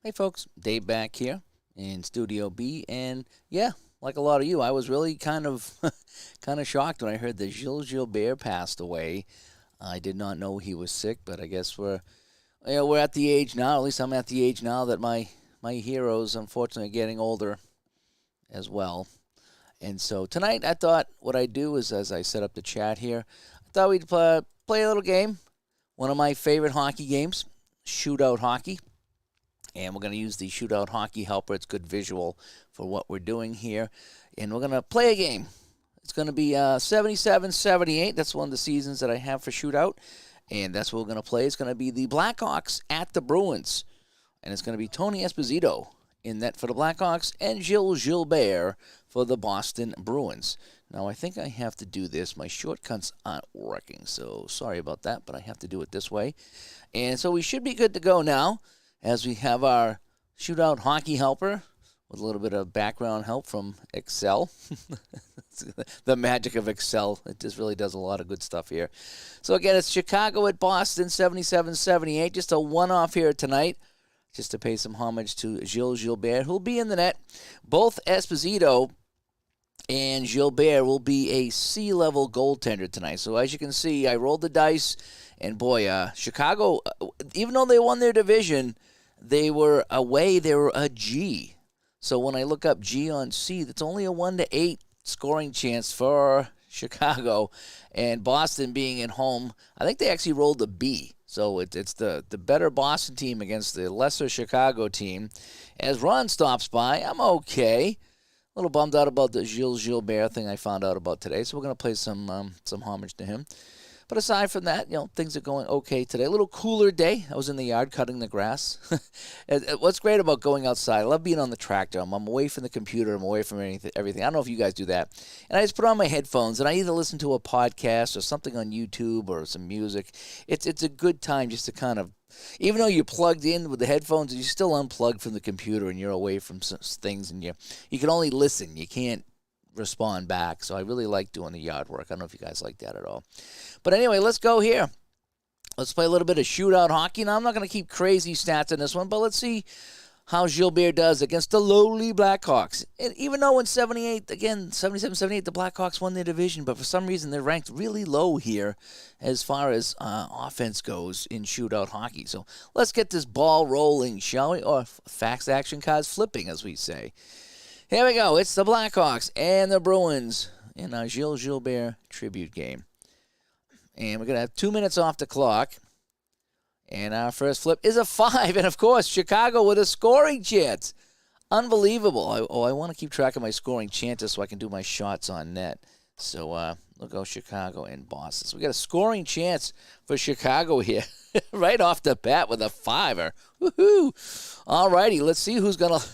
Hey folks, Dave back here in Studio B, and yeah, like a lot of you, I was really kind of kind of shocked when I heard that Gilles Gilbert passed away. I did not know he was sick, but I guess we're at the age now. At least I'm at the age now that my heroes, unfortunately, are getting older as well. And so tonight, I thought what I'd do is, as I set up the chat here, I thought we'd play a little game, one of my favorite hockey games, shootout hockey. And we're going to use the shootout hockey helper. It's good visual for what we're doing here. And we're going to play a game. It's going to be 77-78. That's one of the seasons that I have for shootout. And that's what we're going to play. It's going to be the Blackhawks at the Bruins. And it's going to be Tony Esposito in net for the Blackhawks and Gilles Gilbert for the Boston Bruins. Now, I think I have to do this. My shortcuts aren't working, so sorry about that, but I have to do it this way. And so we should be good to go now, as we have our shootout hockey helper with a little bit of background help from Excel. The magic of Excel. It just really does a lot of good stuff here. So again, it's Chicago at Boston, 77-78. Just a one-off here tonight, just to pay some homage to Gilles Gilbert, who'll be in the net. Both Esposito and Gilbert will be a C-level goaltender tonight. So as you can see, I rolled the dice, and boy, Chicago, even though they won their division, they were away. They were a G. So when I look up G on C, that's only a 1-8 scoring chance for Chicago. And Boston being at home, I think they actually rolled a B. So it's the better Boston team against the lesser Chicago team. As Ron stops by, I'm okay. A little bummed out about the Gilles Gilbert thing I found out about today. So we're going to play some homage to him. But aside from that, things are going okay today. A little cooler day. I was in the yard cutting the grass. What's great about going outside, I love being on the tractor. I'm away from the computer. I'm away from everything. I don't know if you guys do that. And I just put on my headphones, and I either listen to a podcast or something on YouTube or some music. It's a good time just to kind of, even though you're plugged in with the headphones, you're still unplugged from the computer, and you're away from some things, and you can only listen. You can't respond back. So I really like doing the yard work. I don't know if you guys like that at all. But anyway, let's go here. Let's play a little bit of shootout hockey. Now, I'm not going to keep crazy stats in this one, but let's see how Gilbert does against the lowly Blackhawks. And even though in 78, again, 77-78, the Blackhawks won their division, but for some reason they're ranked really low here as far as offense goes in shootout hockey. So let's get this ball rolling, shall we? Or fax action cards flipping, as we say. Here we go. It's the Blackhawks and the Bruins in our Gilles Gilbert tribute game. And we're going to have 2 minutes off the clock. And our first flip is a 5. And, of course, Chicago with a scoring chance. Unbelievable. I want to keep track of my scoring chances so I can do my shots on net. So look go Chicago and Boston. So we got a scoring chance for Chicago here right off the bat with a 5-er. Woohoo. All righty, let's see who's going to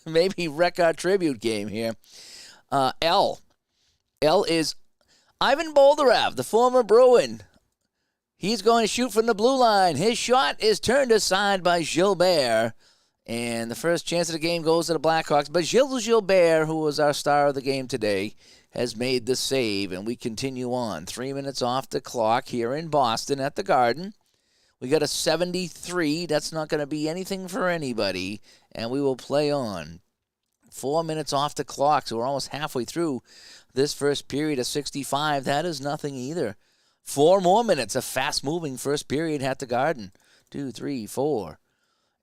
maybe wreck our tribute game here. L is Ivan Boldarev, the former Bruin. He's going to shoot from the blue line. His shot is turned aside by Gilbert. And the first chance of the game goes to the Blackhawks. But Gilles Gilbert, who was our star of the game today, has made the save. And we continue on. 3 minutes off the clock here in Boston at the Garden. We got a 73. That's not going to be anything for anybody. And we will play on. 4 minutes off the clock, so we're almost halfway through this first period of 65. That is nothing either. 4 more minutes of fast-moving first period at the Garden. 2, 3, 4.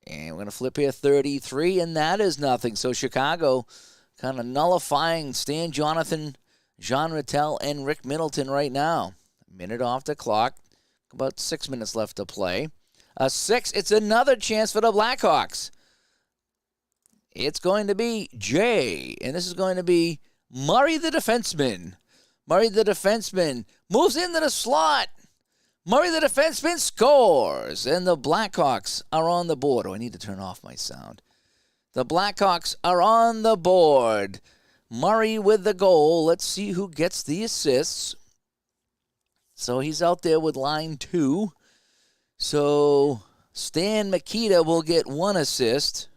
And we're going to flip here 33, and that is nothing. So Chicago kind of nullifying Stan Jonathan, Jean Rattel, and Rick Middleton right now. Minute off the clock. About 6 minutes left to play. 6, it's another chance for the Blackhawks. It's going to be Jay, and this is going to be Murray the defenseman. Murray the defenseman moves into the slot. Murray the defenseman scores, and the Blackhawks are on the board. Oh, I need to turn off my sound. The Blackhawks are on the board. Murray with the goal. Let's see who gets the assists. So he's out there with line 2. So Stan Mikita will get 1 assist.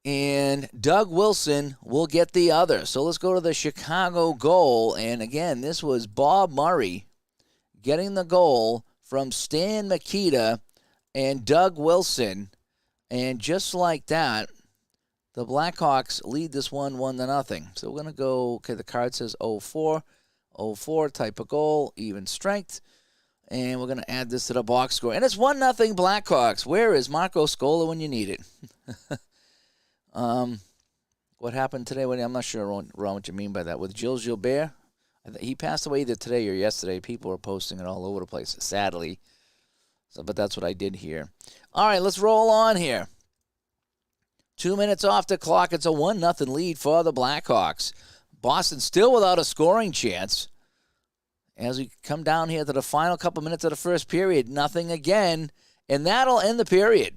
And Doug Wilson will get the other. So let's go to the Chicago goal. And again, this was Bob Murray getting the goal from Stan Mikita and Doug Wilson. And just like that, the Blackhawks lead this one 1-0. So we're going to go, okay, the card says 0-4. 0-4 type of goal, even strength. And we're going to add this to the box score. And it's 1-0 Blackhawks. Where is Marco Scola when you need it? What happened today? I'm not sure, Ron, what you mean by that. With Gilles Gilbert, he passed away either today or yesterday. People are posting it all over the place, sadly. But that's what I did here. All right, let's roll on here. 2 minutes off the clock. It's a 1-0 lead for the Blackhawks. Boston still without a scoring chance. As we come down here to the final couple minutes of the first period, nothing again, and that'll end the period.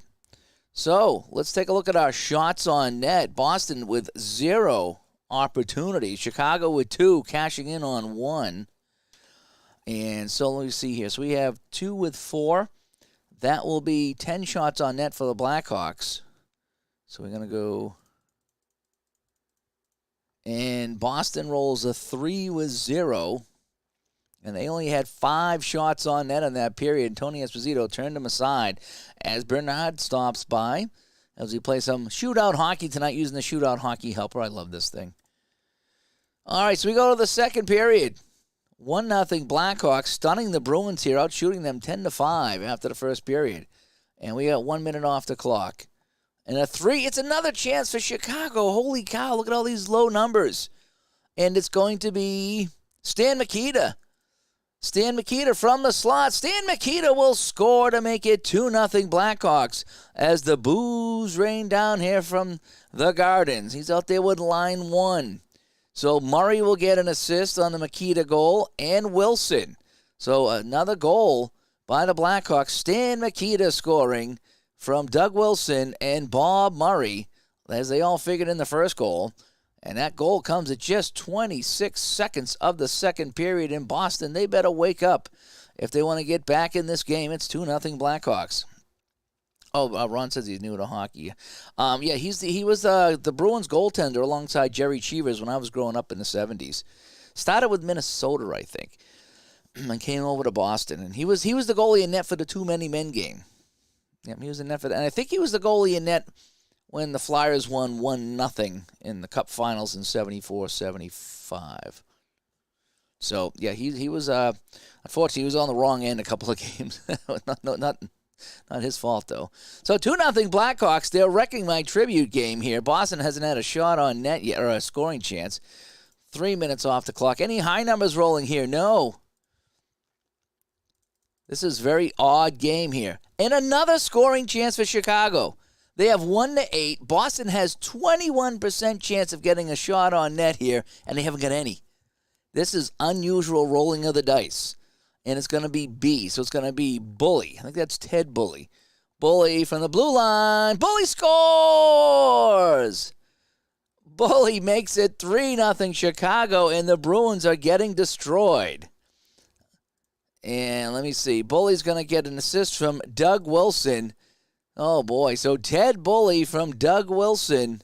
So let's take a look at our shots on net. Boston with 0 opportunities. Chicago with 2, cashing in on 1. And so let me see here. So we have 2 with 4. That will be 10 shots on net for the Blackhawks. So we're going to go. And Boston rolls a 3 with 0. And they only had 5 shots on net in that period. Tony Esposito turned them aside as Bernard stops by as we play some shootout hockey tonight using the shootout hockey helper. I love this thing. All right, so we go to the second period. 1-0 Blackhawks stunning the Bruins here, out shooting them 10-5 after the first period. And we got 1 minute off the clock. And a 3, it's another chance for Chicago. Holy cow, look at all these low numbers. And it's going to be Stan Mikita. Stan Mikita from the slot. Stan Mikita will score to make it 2-0 Blackhawks as the boos rain down here from the Gardens. He's out there with line 1. So Murray will get an assist on the Mikita goal and Wilson. So another goal by the Blackhawks. Stan Mikita scoring from Doug Wilson and Bob Murray as they all figured in the first goal. And that goal comes at just 26 seconds of the second period in Boston. They better wake up if they want to get back in this game. It's 2-0 Blackhawks. Oh, Ron says he's new to hockey. Yeah, he was the Bruins goaltender alongside Jerry Cheevers when I was growing up in the 70s. Started with Minnesota, I think, and came over to Boston. And he was the goalie in net for the Too Many Men game. Yeah, he was in net for that. And I think he was the goalie in net when the Flyers won 1-0 in the Cup Finals in 74-75. So, yeah, he was, unfortunately, he was on the wrong end a couple of games. Not his fault, though. So 2-0 Blackhawks. They're wrecking my tribute game here. Boston hasn't had a shot on net yet, or a scoring chance. 3 minutes off the clock. Any high numbers rolling here? No. This is a very odd game here. And another scoring chance for Chicago. They have 1-8. Boston has 21% chance of getting a shot on net here, and they haven't got any. This is unusual rolling of the dice. And it's going to be B, so it's going to be Bully. I think that's Ted Bully. Bully from the blue line. Bully scores! Bully makes it 3-0 Chicago, and the Bruins are getting destroyed. And let me see. Bully's going to get an assist from Doug Wilson. Oh, boy. So Ted Bully from Doug Wilson.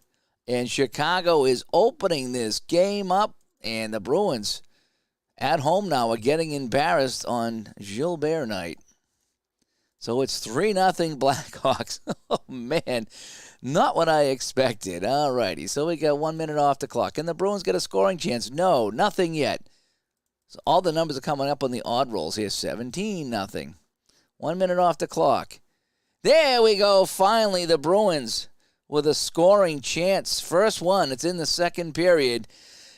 And Chicago is opening this game up. And the Bruins at home now are getting embarrassed on Gilbert night. So it's 3-0 Blackhawks. Oh, man. Not what I expected. All righty. So we got 1 minute off the clock. Can the Bruins get a scoring chance? No, nothing yet. So all the numbers are coming up on the odd rolls here. 17-0. 1 minute off the clock. There we go. Finally, the Bruins with a scoring chance. First one. It's in the second period.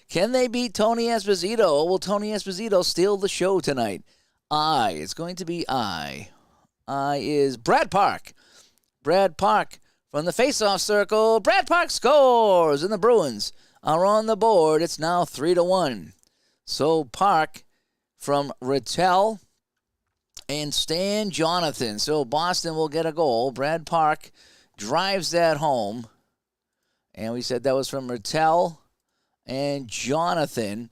Can they beat Tony Esposito, or will Tony Esposito steal the show tonight? It's going to be I is Brad Park. Brad Park from the faceoff circle. Brad Park scores, and the Bruins are on the board. It's now 3-1. So Park from Rattel and Stan Jonathan. So Boston will get a goal. Brad Park drives that home. And we said that was from Rattel and Jonathan.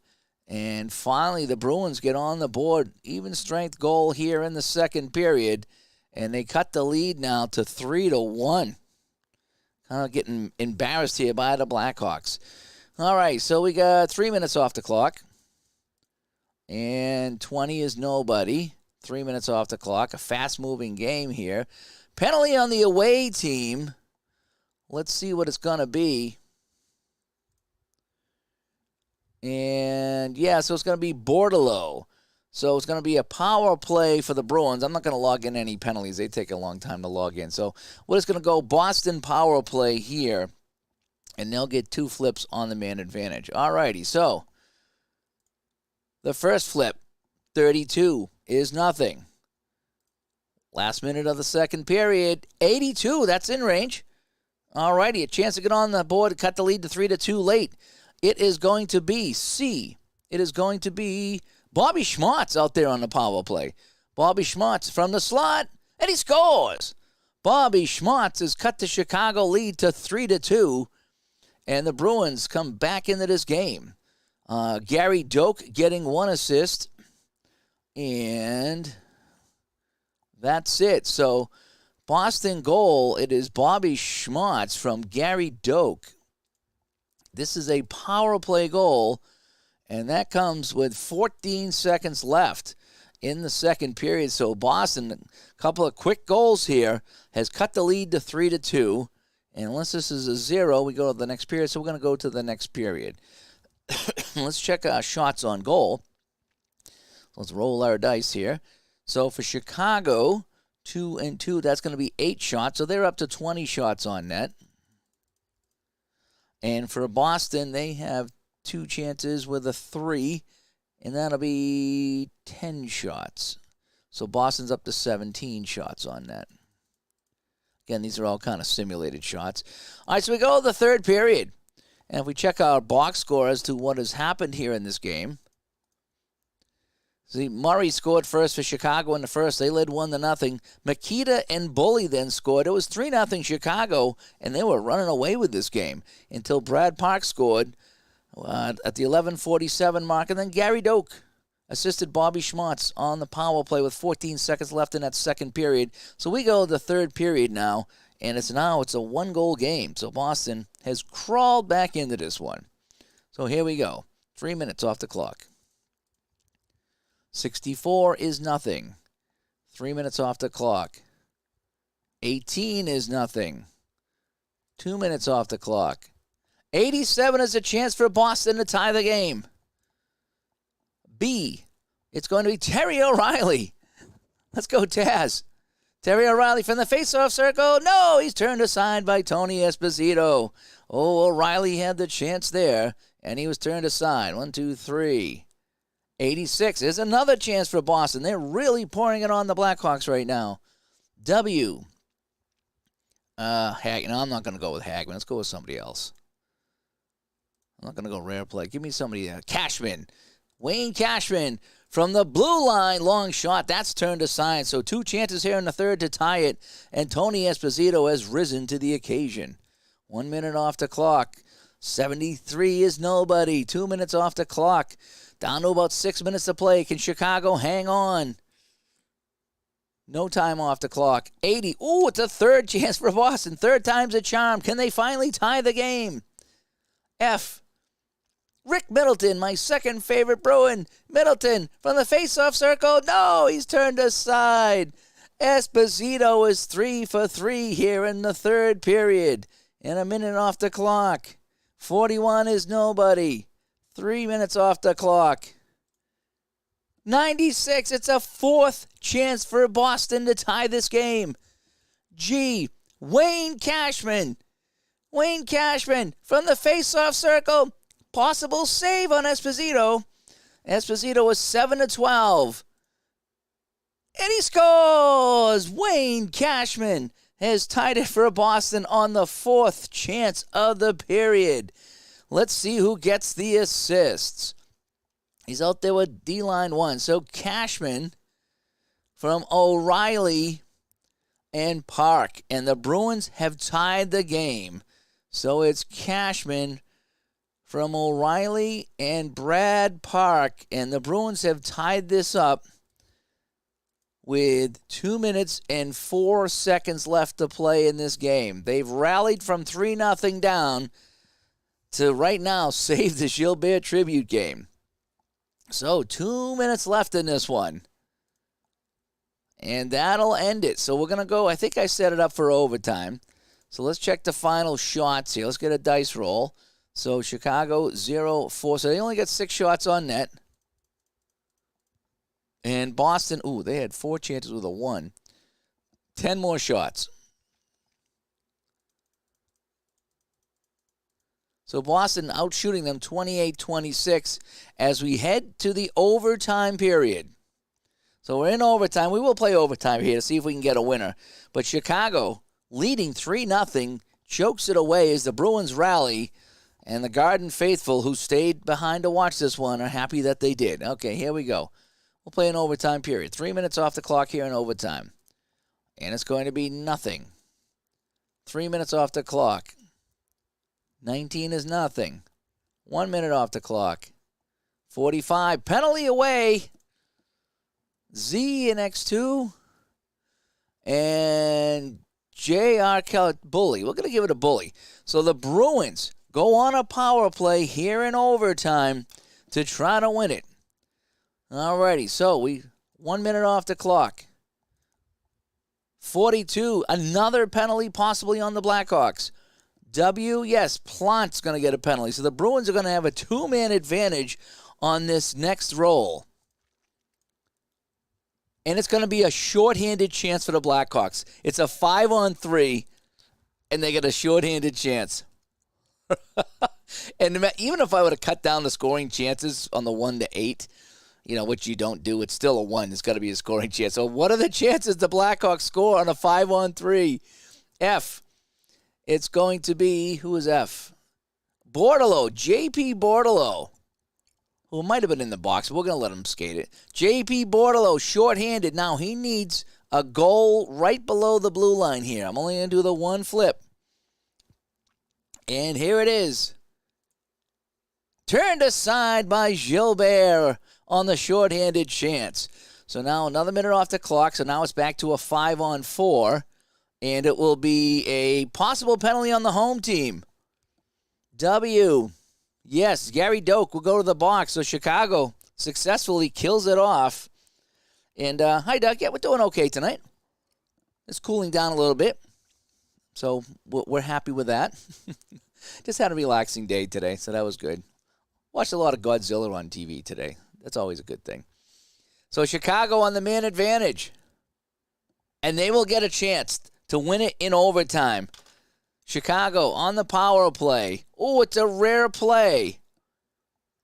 And finally, the Bruins get on the board. Even strength goal here in the second period. And they cut the lead now to 3-1. Kind of getting embarrassed here by the Blackhawks. All right, so we got 3 minutes off the clock. And 20 is nobody. 3 minutes off the clock. A fast-moving game here. Penalty on the away team. Let's see what it's going to be. And, yeah, so it's going to be Bordelot. So it's going to be a power play for the Bruins. I'm not going to log in any penalties. They take a long time to log in. So we're just going to go Boston power play here, and they'll get 2 flips on the man advantage. All righty, so the first flip, 32 is nothing. Last minute of the second period, 82, that's in range. All righty, a chance to get on the board, cut the lead to 3-2 late. It is going to be It is going to be Bobby Schmartz out there on the power play. Bobby Schmartz from the slot, and he scores. Bobby Schmartz has cut the Chicago lead to 3-2, and the Bruins come back into this game. Gary Doak getting 1 assist, and that's it. So Boston goal, it is Bobby Schmartz from Gary Doak. This is a power play goal, and that comes with 14 seconds left in the second period. So Boston, a couple of quick goals here, has cut the lead to 3-2. And unless this is a 0, we go to the next period. So we're going to go to the next period. Let's check our shots on goal. Let's roll our dice here. So for Chicago, 2 and 2, that's going to be 8 shots. So they're up to 20 shots on net. And for Boston, they have 2 chances with a 3, and that'll be 10 shots. So Boston's up to 17 shots on net. Again, these are all kind of simulated shots. All right, so we go to the third period. And if we check our box score as to what has happened here in this game, see, Murray scored first for Chicago in the first. They led 1-0. Makita and Bully then scored. It was 3-0 Chicago, and they were running away with this game until Brad Park scored at the 11:47 mark. And then Gary Doak assisted Bobby Schmartz on the power play with 14 seconds left in that second period. So we go to the third period now, and it's a 1-goal game. So Boston has crawled back into this one. So here we go. 3 minutes off the clock. 64 is nothing. 3 minutes off the clock. 18 is nothing. 2 minutes off the clock. 87 is a chance for Boston to tie the game. B, it's going to be Terry O'Reilly. Let's go, Taz. Terry O'Reilly from the face-off circle. No, he's turned aside by Tony Esposito. Oh, O'Reilly had the chance there, and he was turned aside. 1, 2, 3. 86 is another chance for Boston. They're really pouring it on the Blackhawks right now. W. Hagman. No, I'm not going to go with Hagman. Let's go with somebody else. I'm not going to go rare play. Give me somebody. Cashman. Wayne Cashman from the blue line. Long shot. That's turned aside. So 2 chances here in the third to tie it. And Tony Esposito has risen to the occasion. 1 minute off the clock. 73 is nobody. 2 minutes off the clock. Down to about 6 minutes to play. Can Chicago hang on? No time off the clock. 80. Ooh, it's a third chance for Boston. Third time's a charm. Can they finally tie the game? F. Rick Middleton, my second favorite Bruin. Middleton from the face-off circle. No, he's turned aside. Esposito is 3 for 3 here in the third period. And a minute off the clock. 41 is nobody. 3 minutes off the clock. 96, it's a fourth chance for Boston to tie this game. G, Wayne Cashman. Wayne Cashman from the face-off circle. Possible save on Esposito. Esposito was 7-12. And he scores! Wayne Cashman has tied it for Boston on the fourth chance of the period. Let's see who gets the assists. He's out there with D-line 1. So Cashman from O'Reilly and Park. And the Bruins have tied the game. So it's Cashman from O'Reilly and Brad Park. And the Bruins have tied this up with 2 minutes and 4 seconds left to play in this game. They've rallied from 3-0 down to right now save the Gilbert tribute game. So 2 minutes left in this one. And that'll end it. So we're going to go, I think I set it up for overtime. So let's check the final shots here. Let's get a dice roll. So Chicago 0-4. So they only got 6 shots on net. And Boston, they had 4 chances with a 1. 10 more shots. So Boston outshooting them 28-26 as we head to the overtime period. So we're in overtime. We will play overtime here to see if we can get a winner. But Chicago leading 3-0, chokes it away as the Bruins rally. And the Garden faithful who stayed behind to watch this one are happy that they did. Okay, here we go. We'll play an overtime period. 3 minutes off the clock here in overtime. And it's going to be nothing. 3 minutes off the clock. 19 is nothing. 1 minute off the clock. 45. Penalty away. Z in X2. And J.R. Kelly. Bully. We're going to give it a bully. So the Bruins go on a power play here in overtime to try to win it. Alrighty. So 1 minute off the clock. 42. Another penalty possibly on the Blackhawks. Yes, Plant's going to get a penalty. So the Bruins are going to have a 2-man advantage on this next roll. And it's going to be a shorthanded chance for the Blackhawks. It's a 5-on-3, and they get a shorthanded chance. And even if I would have cut down the scoring chances on the 1-8, which you don't do, it's still a 1. It's got to be a scoring chance. So what are the chances the Blackhawks score on a 5-on-3? F. It's going to be, who is F? Bordelot, J.P. Bordelot, who might have been in the box. We're going to let him skate it. J.P. Bordelot, shorthanded. Now he needs a goal right below the blue line here. I'm only going to do the one flip. And here it is. Turned aside by Gilbert on the shorthanded chance. So now another minute off the clock. So now it's back to a 5-on-4. And it will be a possible penalty on the home team. W. Yes, Gary Doak will go to the box. So Chicago successfully kills it off. And, hi, Doug. Yeah, we're doing okay tonight. It's cooling down a little bit. So we're happy with that. Just had a relaxing day today, so that was good. Watched a lot of Godzilla on TV today. That's always a good thing. So Chicago on the man advantage. And they will get a chance to win it in overtime. Chicago on the power play. Oh, it's a rare play.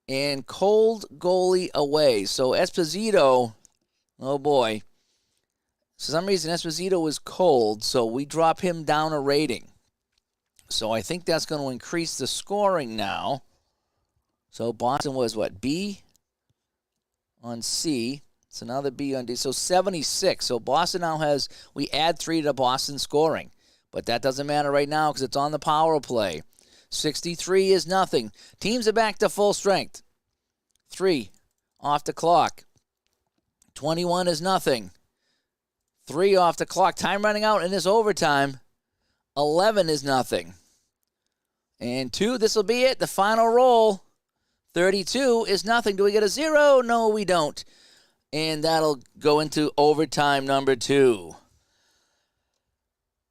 And cold goalie away. So Esposito, oh boy. For some reason, Esposito was cold, so we drop him down a rating. So I think that's going to increase the scoring now. So Boston was what? B on C. So now the B on D. So 76. So Boston now has, we add 3 to Boston scoring. But that doesn't matter right now because it's on the power play. 63 is nothing. Teams are back to full strength. 3 off the clock. 21 is nothing. 3 off the clock. Time running out in this overtime. 11 is nothing. And 2, this will be it. The final roll. 32 is nothing. Do we get a 0? No, we don't. And that'll go into overtime number 2.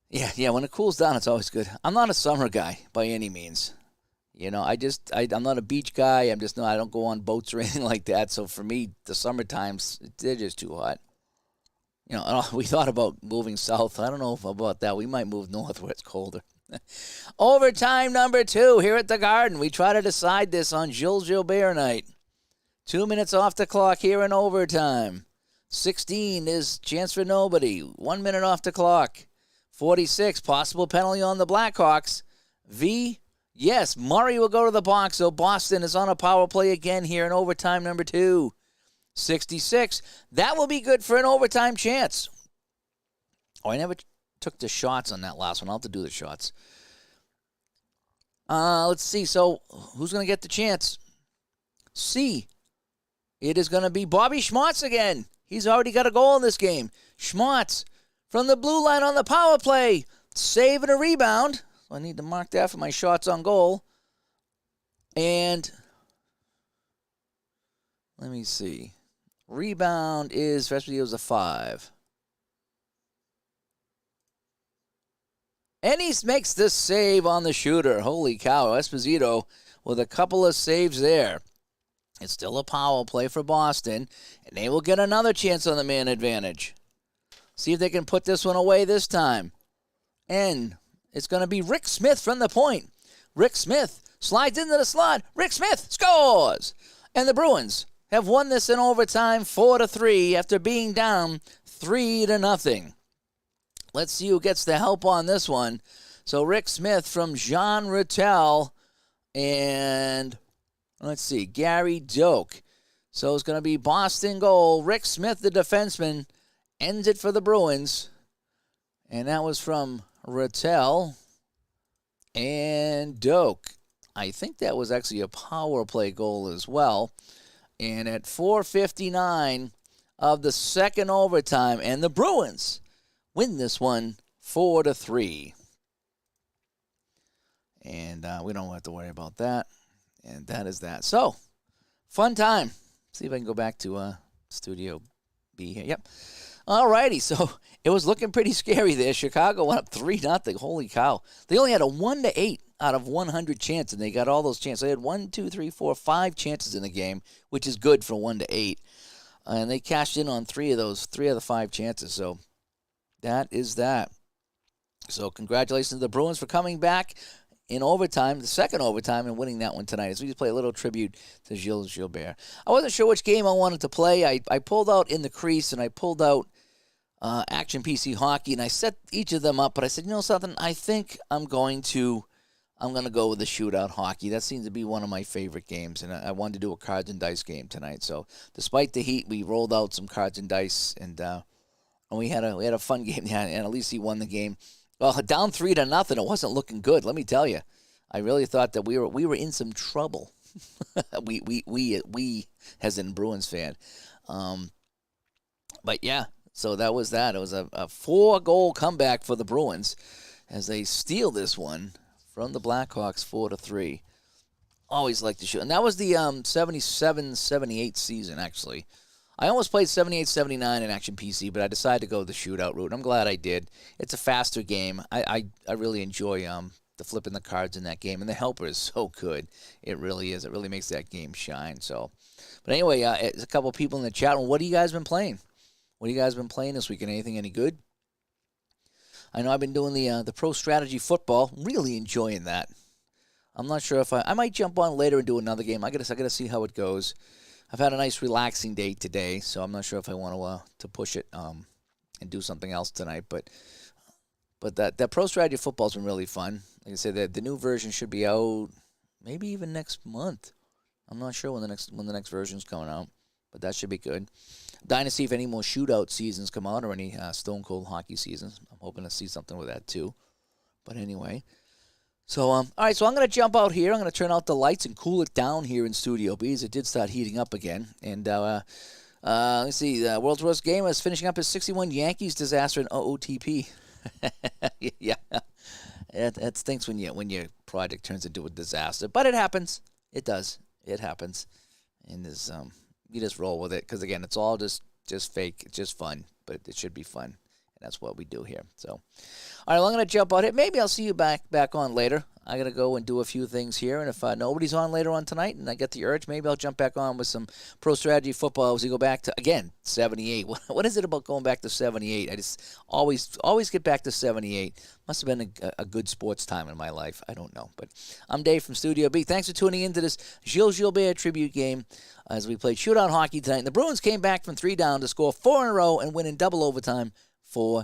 Yeah, when it cools down, it's always good. I'm not a summer guy by any means. I'm not a beach guy. I don't go on boats or anything like that. So for me, the summer times, they're just too hot. We thought about moving south. I don't know about that. We might move north where it's colder. Overtime number 2 here at the Garden. We try to decide this on Gilles Gilbert night. 2 minutes off the clock here in overtime. 16 is chance for nobody. 1 minute off the clock. 46, possible penalty on the Blackhawks. V, yes, Murray will go to the box, so Boston is on a power play again here in overtime number 2. 66, that will be good for an overtime chance. Oh, I never took the shots on that last one. I'll have to do the shots. Let's see, so who's going to get the chance? C, it is going to be Bobby Schmotz again. He's already got a goal in this game. Schmotz from the blue line on the power play. Save and a rebound. So I need to mark that for my shots on goal. And let me see. Rebound is, for Esposito, a 5. And he makes the save on the shooter. Holy cow, Esposito with a couple of saves there. It's still a power play for Boston, and they will get another chance on the man advantage. See if they can put this one away this time. And it's going to be Rick Smith from the point. Rick Smith slides into the slot. Rick Smith scores. And the Bruins have won this in overtime 4-3 after being down 3-0. Let's see who gets the help on this one. So Rick Smith from Jean Rattel and, let's see, Gary Doak. So it's going to be Boston goal. Rick Smith, the defenseman, ends it for the Bruins. And that was from Rattel and Doak. I think that was actually a power play goal as well. And at 4:59 of the second overtime, and the Bruins win this one 4-3. And we don't have to worry about that. And that is that. So, fun time. See if I can go back to Studio B here. Yep. All righty. So, it was looking pretty scary there. Chicago went up 3-0. Holy cow. They only had a 1-8 out of 100 chance, and they got all those chances. They had 5 chances in the game, which is good for 1-8. And they cashed in on 3 of the 5 chances. So, that is that. So congratulations to the Bruins for coming back in overtime, the second overtime, and winning that one tonight. As we just play a little tribute to Gilles Gilbert. I wasn't sure which game I wanted to play. I pulled out In the Crease, and I pulled out Action PC Hockey, and I set each of them up. But I said, you know something? I think I'm going to go with the Shootout Hockey. That seems to be one of my favorite games, and I wanted to do a cards and dice game tonight. So despite the heat, we rolled out some cards and dice, and we had a fun game, and at least he won the game. Well, down 3-0, it wasn't looking good. Let me tell you, I really thought that we were in some trouble. we as in Bruins fan, but yeah. So that was that. It was a 4-goal comeback for the Bruins as they steal this one from the Blackhawks 4-3. Always like to shoot, and that was the 77-78 season actually. I almost played 78-79 in Action PC, but I decided to go the shootout route. I'm glad I did. It's a faster game. I really enjoy the flipping the cards in that game, and the helper is so good. It really is. It really makes that game shine. So, but anyway, there's a couple people in the chat room. What have you guys been playing? What have you guys been playing this weekend? Anything any good? I know I've been doing the Pro Strategy Football. Really enjoying that. I'm not sure if I might jump on later and do another game. I gotta see how it goes. I've had a nice relaxing day today, so I'm not sure if I want to push it and do something else tonight. But that Pro Strategy Football's been really fun. Like I said, the new version should be out maybe even next month. I'm not sure when the next version's coming out, but that should be good. Dying to see if any more shootout seasons come out or any Stone Cold Hockey seasons. I'm hoping to see something with that too. But anyway. So, all right, so I'm going to jump out here. I'm going to turn out the lights and cool it down here in Studio B as it did start heating up again. And let's see, the world's worst game is finishing up his 61 Yankees disaster in OOTP. Yeah, that stinks when your project turns into a disaster. But it happens. It does. It happens. And you just roll with it because, again, it's all just fake. It's just fun, but it should be fun. That's what we do here. So, all right, well, I'm going to jump out here. Maybe I'll see you back on later. I got to go and do a few things here. And if nobody's on later on tonight and I get the urge, maybe I'll jump back on with some Pro Strategy Football as we go back to, again, 78. What is it about going back to 78? I just always get back to 78. Must have been a good sports time in my life. I don't know. But I'm Dave from Studio B. Thanks for tuning into this Gilles Gilbert tribute game as we played shootout hockey tonight. And the Bruins came back from 3 down to score 4 in a row and win in double overtime 4-3.